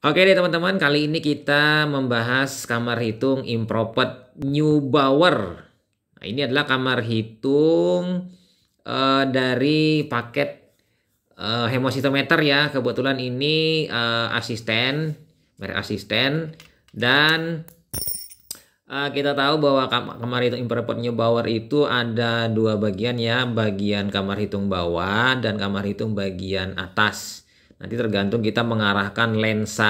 Oke deh teman-teman, kali ini kita membahas kamar hitung Improved Neubauer. Nah, ini adalah kamar hitung dari paket hemositometer ya. Kebetulan ini merek asisten. Dan kita tahu bahwa kamar hitung Improved Neubauer itu ada dua bagian ya. Bagian kamar hitung bawah dan kamar hitung bagian atas. Nanti tergantung kita mengarahkan lensa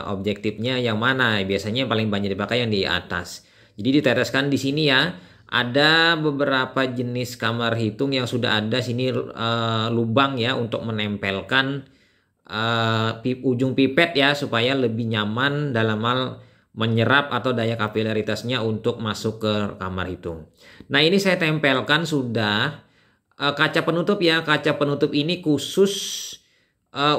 objektifnya yang mana. Biasanya yang paling banyak dipakai yang di atas. Jadi diteteskan di sini ya. Ada beberapa jenis kamar hitung yang sudah ada sini lubang ya untuk menempelkan ujung pipet ya supaya lebih nyaman dalam hal menyerap atau daya kapilaritasnya untuk masuk ke kamar hitung. Nah, ini saya tempelkan sudah kaca penutup ya. Kaca penutup ini khusus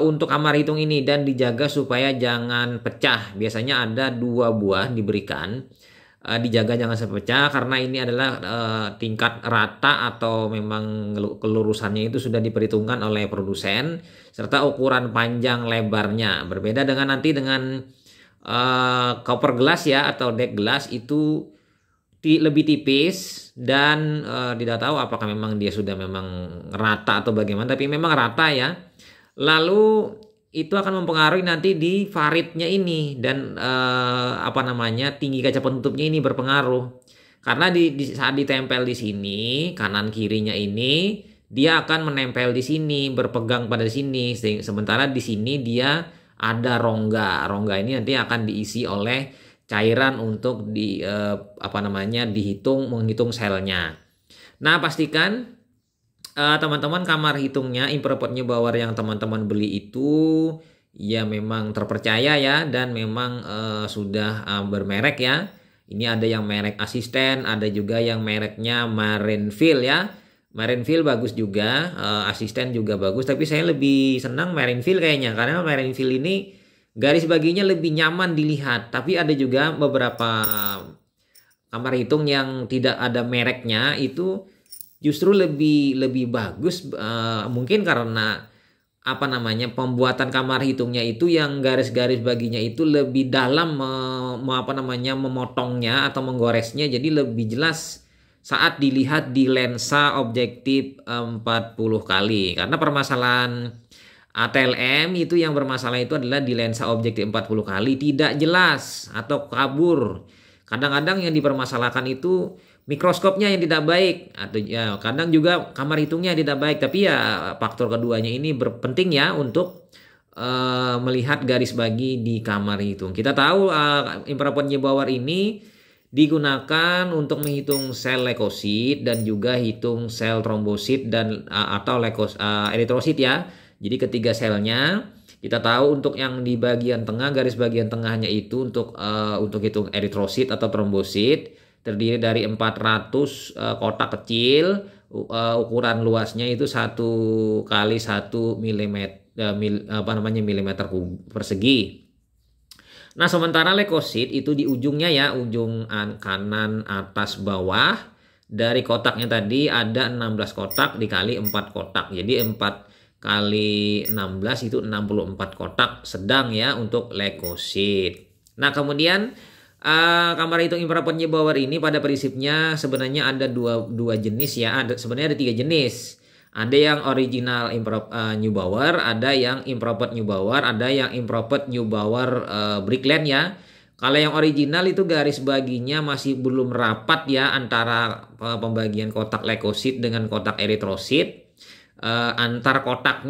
untuk kamar hitung ini dan dijaga supaya jangan pecah. Biasanya ada 2 buah diberikan, dijaga jangan sampai pecah karena ini adalah tingkat rata atau memang kelurusannya itu sudah diperhitungkan oleh produsen serta ukuran panjang lebarnya. Berbeda dengan nanti dengan cover glass ya atau deck glass itu lebih tipis dan tidak tahu apakah memang dia sudah memang rata atau bagaimana, tapi memang rata ya. Lalu itu akan mempengaruhi nanti di faridnya ini dan tinggi kaca penutupnya ini berpengaruh. Karena saat ditempel di sini kanan kirinya ini dia akan menempel di sini, berpegang pada sini. Sementara di sini dia ada rongga. Rongga ini nanti akan diisi oleh cairan untuk menghitung selnya. Nah, pastikan teman-teman kamar hitungnya Improved Neubauer yang teman-teman beli itu ya memang terpercaya ya dan memang sudah bermerek ya. Ini ada yang merek asisten, ada juga yang mereknya Marinefil ya. Marinefil bagus juga, asisten juga bagus, tapi saya lebih senang Marinefil kayaknya karena Marinefil ini garis baginya lebih nyaman dilihat. Tapi ada juga beberapa kamar hitung yang tidak ada mereknya itu justru lebih bagus, mungkin karena pembuatan kamar hitungnya itu yang garis-garis baginya itu lebih dalam memotongnya atau menggoresnya, jadi lebih jelas saat dilihat di lensa objektif 40 kali. Karena permasalahan ATLM itu yang bermasalah itu adalah di lensa objektif 40 kali tidak jelas atau kabur. Kadang-kadang yang dipermasalahkan itu mikroskopnya yang tidak baik atau ya kadang juga kamar hitungnya tidak baik, tapi ya faktor keduanya ini berpenting ya untuk melihat garis bagi di kamar hitung. Kita tahu Improved Neubauer ini digunakan untuk menghitung sel leukosit dan juga hitung sel trombosit dan atau eritrosit ya. Jadi ketiga selnya kita tahu untuk yang di bagian tengah, garis bagian tengahnya itu untuk hitung eritrosit atau trombosit terdiri dari 400 kotak kecil, ukuran luasnya itu 1 x 1 milimeter persegi. Nah, sementara leukosit itu di ujungnya ya, ujung kanan atas bawah dari kotaknya tadi ada 16 kotak dikali 4 kotak. Jadi 4 kali 16 itu 64 kotak sedang ya untuk leukosit. Nah, kemudian kamar hitung Improved Neubauer ini pada prinsipnya sebenarnya ada dua jenis ya. Sebenarnya ada 3 jenis. Ada yang original Neubauer, ada yang Improved Neubauer, ada yang Improved Neubauer Brickland ya. Kalau yang original itu garis baginya masih belum rapat ya antara pembagian kotak leukosit dengan kotak eritrosit. Antar kotak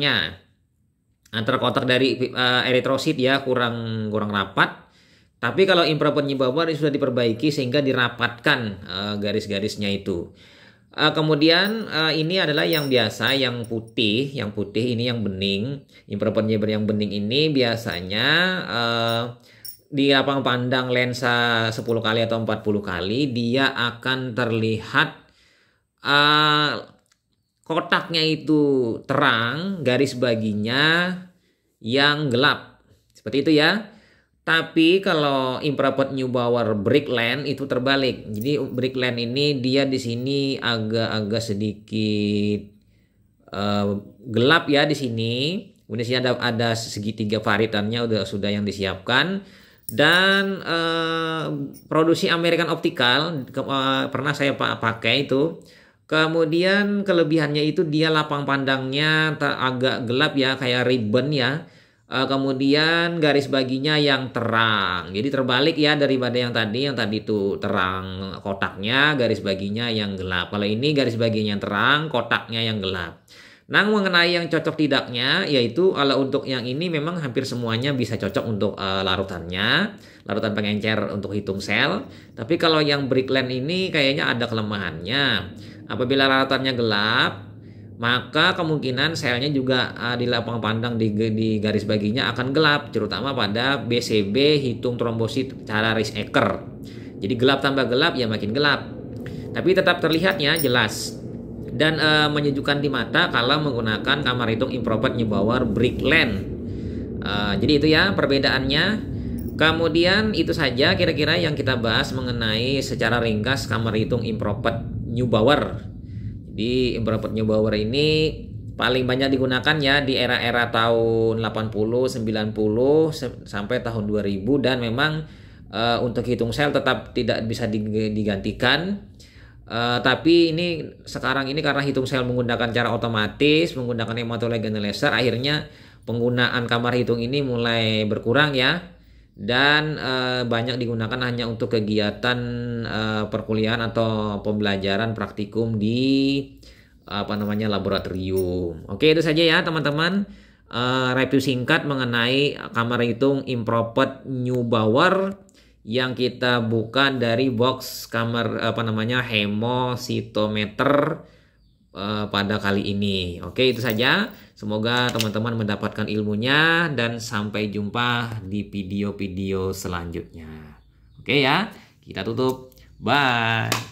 dari eritrosit ya kurang rapat. Tapi kalau Improved Neubauer sudah diperbaiki sehingga dirapatkan garis-garisnya itu. Kemudian ini adalah yang biasa, yang putih ini yang bening. Improved Neubauer yang bening ini biasanya di lapang pandang lensa 10 kali atau 40 kali dia akan terlihat kotaknya itu terang, garis baginya yang gelap. Seperti itu ya. Tapi kalau Improved Neubauer Brickland itu terbalik. Jadi Brickland ini dia di sini agak sedikit gelap ya di sini. Kemudian sini ada segitiga varitannya sudah yang disiapkan. Dan produksi American Optical pernah saya pakai itu. Kemudian kelebihannya itu dia lapang pandangnya agak gelap ya, kayak ribbon ya. Kemudian garis baginya yang terang. Jadi terbalik ya daripada yang tadi. Yang tadi itu terang kotaknya, garis baginya yang gelap. Kalau ini garis baginya yang terang, kotaknya yang gelap. Nah, mengenai yang cocok tidaknya, yaitu kalau untuk yang ini memang hampir semuanya bisa cocok untuk larutannya, larutan pengencer untuk hitung sel. Tapi kalau yang Brickland ini kayaknya ada kelemahannya. Apabila larutannya gelap, maka kemungkinan selnya juga di lapang pandang di garis baginya akan gelap, terutama pada BCB hitung trombosit cara Rice-Ecker. Jadi gelap tambah gelap ya makin gelap. Tapi tetap terlihatnya jelas dan menyejukkan di mata kalau menggunakan kamar hitung Improved Neubauer Brickland. Jadi itu ya perbedaannya. Kemudian itu saja kira-kira yang kita bahas mengenai secara ringkas kamar hitung Improved Neubauer. Di Improved Neubauer ini paling banyak digunakan ya di era-era tahun 80, 90 sampai tahun 2000, dan memang untuk hitung sel tetap tidak bisa digantikan. Tapi ini sekarang ini karena hitung sel menggunakan cara otomatis, menggunakan hematologi laser, akhirnya penggunaan kamar hitung ini mulai berkurang ya. Dan banyak digunakan hanya untuk kegiatan perkuliahan atau pembelajaran praktikum di laboratorium. Oke, itu saja ya teman-teman, review singkat mengenai kamar hitung Improved Neubauer yang kita buka dari box kamar hemositometer pada kali ini. Oke, itu saja. Semoga teman-teman mendapatkan ilmunya dan sampai jumpa di video-video selanjutnya. Oke ya, kita tutup. Bye.